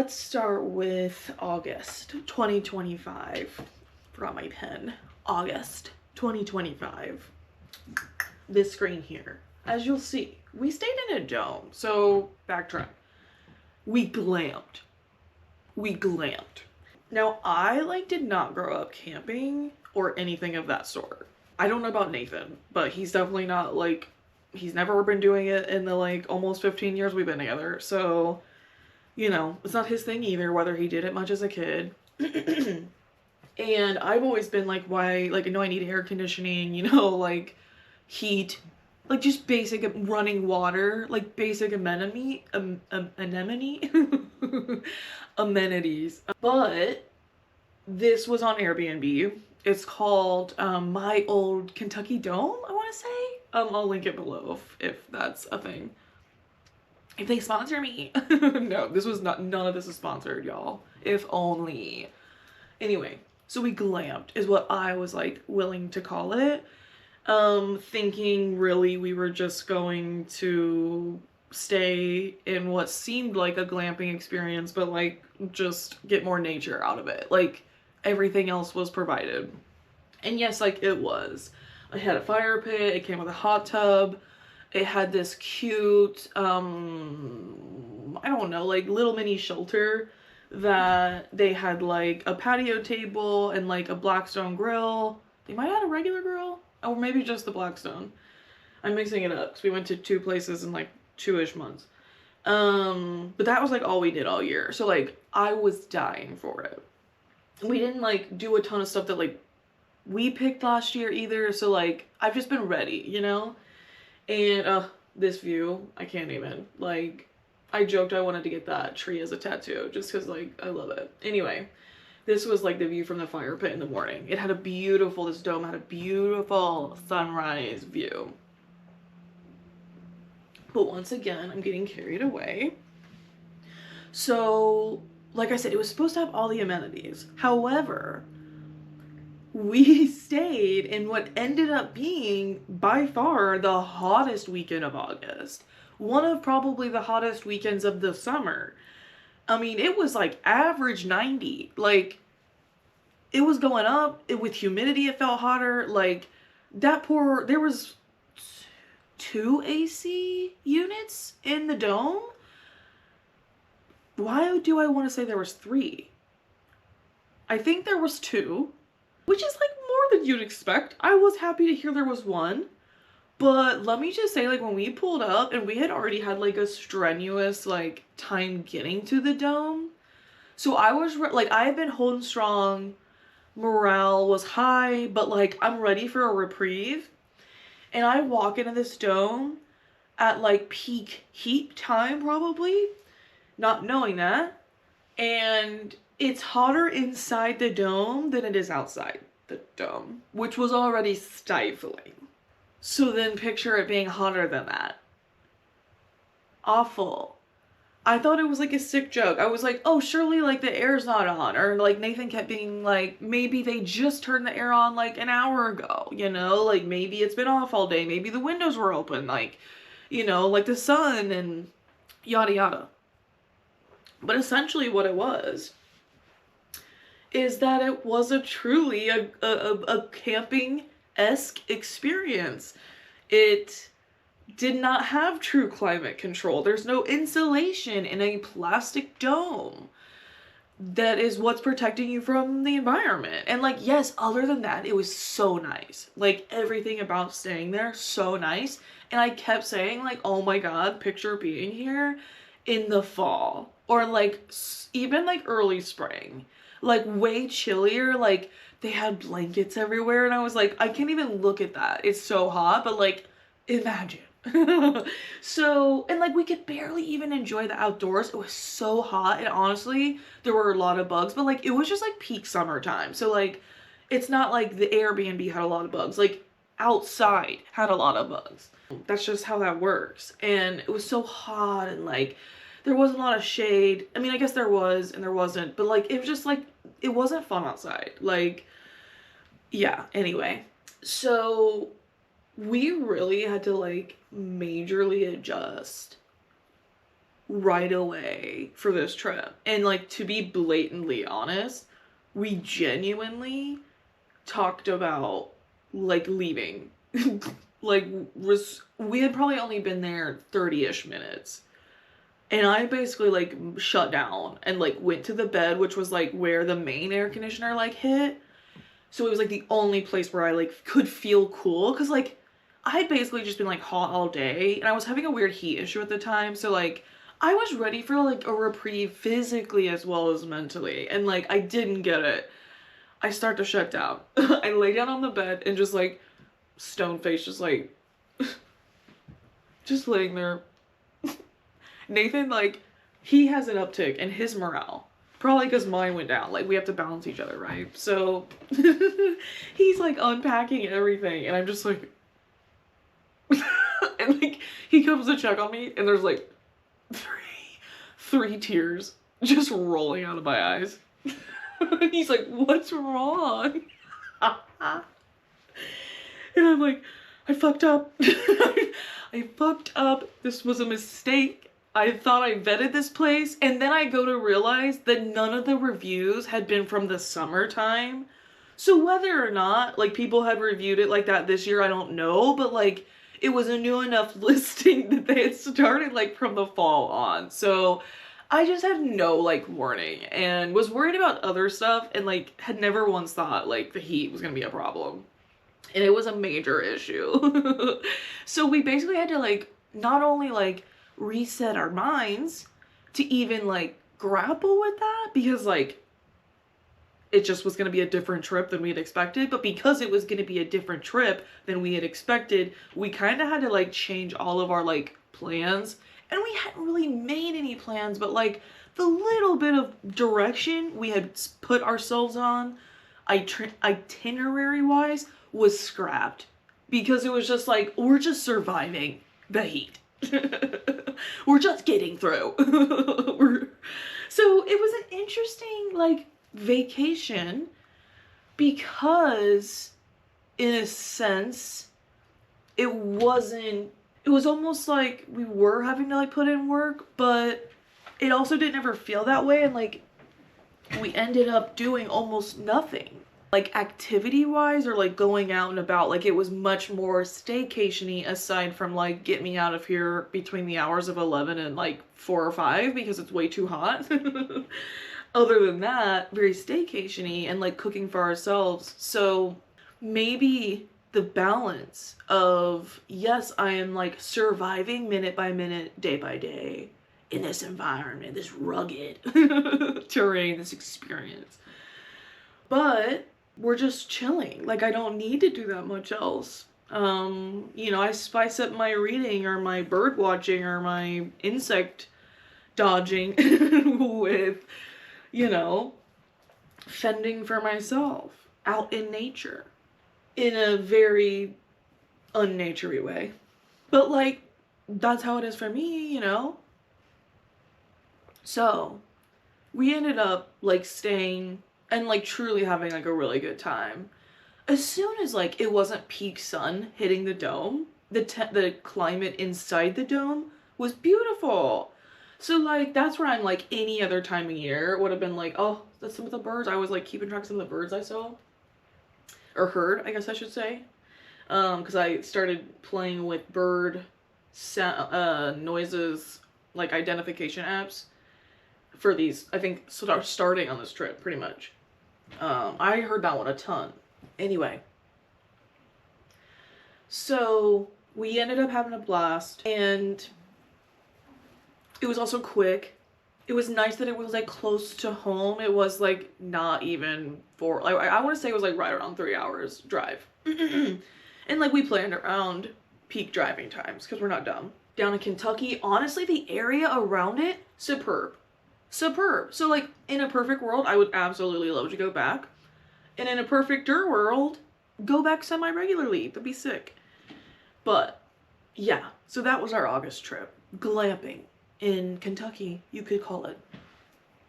Let's start with August 2025. Forgot my pen. August 2025. This screen here. As you'll see, we stayed in a dome. So, backtrack. We glamped. Now, I did not grow up camping or anything of that sort. I don't know about Nathan, but he's definitely not he's never been doing it in the almost 15 years we've been together. So, it's not his thing either, whether he did it much as a kid. And I've always been why, I need air conditioning, heat, just basic running water, basic amenities. But this was on Airbnb. It's called My Old Kentucky Dome, I want to say. I'll link it below if that's a thing. If they sponsor me. No, none of this is sponsored, y'all. If only. Anyway, so we glamped is what I was willing to call it. Thinking really we were just going to stay in what seemed like a glamping experience, but just get more nature out of it. Everything else was provided. And yes, it was. I had a fire pit, it came with a hot tub. It had this cute, I don't know, little mini shelter that they had a patio table and a Blackstone grill. They might have had a regular grill, or maybe just the Blackstone. I'm mixing it up because we went to 2 places in 2-ish months. But that was all we did all year. So I was dying for it. We didn't do a ton of stuff that we picked last year either. So I've just been ready, And this view, I can't even. I joked I wanted to get that tree as a tattoo just because I love it. Anyway, this was the view from the fire pit in the morning. It had this dome had a beautiful sunrise view. But once again, I'm getting carried away. So, like I said, it was supposed to have all the amenities. However, we stayed in what ended up being by far the hottest weekend of August. One of probably the hottest weekends of the summer. I mean, it was average 90. It was going up. With humidity, it felt hotter. There was 2 AC units in the dome. Why do I want to say there was 3? I think there was 2. Which is more than you'd expect. I was happy to hear there was 1. But let me just say, when we pulled up and we had already had a strenuous time getting to the dome. So I was I had been holding strong. Morale was high, but I'm ready for a reprieve. And I walk into this dome at peak heat time probably, not knowing that. And it's hotter inside the dome than it is outside the dome, which was already stifling. So then picture it being hotter than that. Awful. I thought it was a sick joke. I was oh, surely the air's not on. Or Nathan kept being maybe they just turned the air on an hour ago, maybe it's been off all day. Maybe the windows were open, the sun and yada yada. But essentially what it was is that it was truly a camping-esque experience. It did not have true climate control. There's no insulation in a plastic dome. That is what's protecting you from the environment. And yes, other than that, it was so nice. Everything about staying there, so nice. And I kept saying oh my God, picture being here in the fall. Or even early spring. Way chillier. They had blankets everywhere. And I was I can't even look at that. It's so hot. But imagine. So, and we could barely even enjoy the outdoors. It was so hot. And honestly, there were a lot of bugs. But it was just peak summertime. So it's not the Airbnb had a lot of bugs. Outside had a lot of bugs. That's just how that works. And it was so hot and there wasn't a lot of shade. I mean, I guess there was and there wasn't, but it was just it wasn't fun outside. Yeah, anyway. So we really had to majorly adjust right away for this trip. And like, to be blatantly honest, we genuinely talked about like leaving. Like, we had probably only been there 30-ish minutes. And I basically like shut down and like went to the bed, which was like where the main air conditioner like hit. So it was like the only place where I like could feel cool, because like I had basically just been like hot all day and I was having a weird heat issue at the time. So like I was ready for like a reprieve physically as well as mentally, and like I didn't get it. I start to shut down. I lay down on the bed and just like stone face, just like just laying there. Nathan, like, he has an uptick in his morale. Probably because mine went down. Like, we have to balance each other, right? So, he's, like, unpacking everything. And I'm just, like... and, like, he comes to check on me. And there's, like, three tears just rolling out of my eyes. And he's like, what's wrong? And I'm like, I fucked up. I fucked up. This was a mistake. I thought I vetted this place, and then I go to realize that none of the reviews had been from the summertime. So whether or not, like, people had reviewed it like that this year, I don't know, but, like, it was a new enough listing that they had started, like, from the fall on. So I just had no, like, warning, and was worried about other stuff, and, like, had never once thought, like, the heat was gonna be a problem. And it was a major issue. So we basically had to, like, not only, like, reset our minds to even like grapple with that, because like it just was going to be a different trip than we had expected, but because it was going to be a different trip than we had expected, we kind of had to like change all of our like plans. And we hadn't really made any plans, but like the little bit of direction we had put ourselves on itinerary wise was scrapped, because it was just like, we're just surviving the heat. We're just getting through. So it was an interesting like vacation, because in a sense it was almost like we were having to like put in work, but it also didn't ever feel that way. And like we ended up doing almost nothing like activity wise, or like going out and about. Like it was much more staycation-y, aside from like get me out of here between the hours of 11 and like 4 or 5 because it's way too hot. Other than that, very staycation-y and like cooking for ourselves. So maybe the balance of, yes, I am like surviving minute by minute, day by day in this environment, this rugged terrain, this experience, but we're just chilling. Like I don't need to do that much else. You know, I spice up my reading or my bird watching or my insect dodging with, you know, fending for myself out in nature in a very unnaturey way. But like, that's how it is for me, you know? So we ended up like staying and like truly having like a really good time. As soon as like it wasn't peak sun hitting the dome, the climate inside the dome was beautiful. So like that's where I'm like any other time of year would have been like, oh, that's some of the birds. I was like keeping track of some of the birds I saw or heard, I guess I should say, because I started playing with bird noises, like identification apps for these, I think, starting on this trip pretty much. I heard that one a ton. Anyway, so we ended up having a blast, and it was also quick. It was nice that it was like close to home. It was like not even like I want to say it was like right around 3 hours drive. And like we planned around peak driving times because we're not dumb. Down in Kentucky, honestly, the area around it, superb. So like in a perfect world, I would absolutely love to go back. And in a perfecter world, go back semi-regularly. That'd be sick. But yeah, so that was our August trip. Glamping in Kentucky, you could call it.